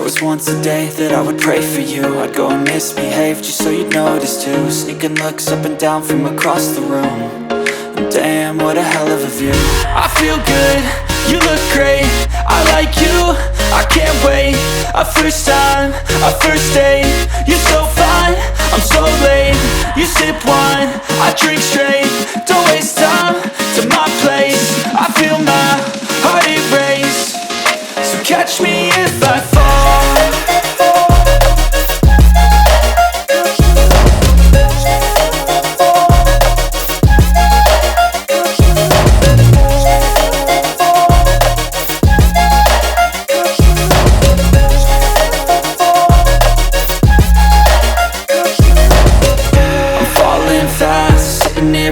There was once a day that I would pray for you. I'd go and misbehave just so you'd notice too. Sneaking looks up and down from across the room. And damn, what a hell of a view. I feel good, you look great, I like you, I can't wait. A first time, a first date. You're so fine, I'm so late. You sip wine, I drink straight. Don't waste time to my place. I feel my heart erase. So catch me if I fall.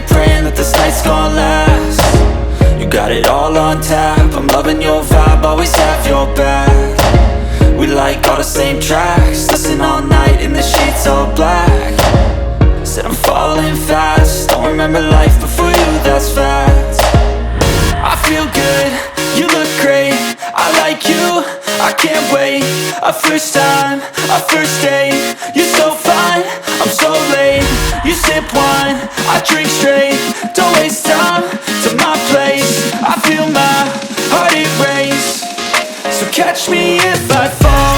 Praying that this night's gonna last. You got it all on tap, I'm loving your vibe, always have your back. We like all the same tracks, listen all night in the sheets all black. Said I'm falling fast, don't remember life before you, that's fact. I feel good, you look great, I like you, I can't wait. A first time, a first date. You're so fine, I'm so late. You sip wine, I drink straight. Don't waste time to my place. I feel my heart erase. So catch me if I fall.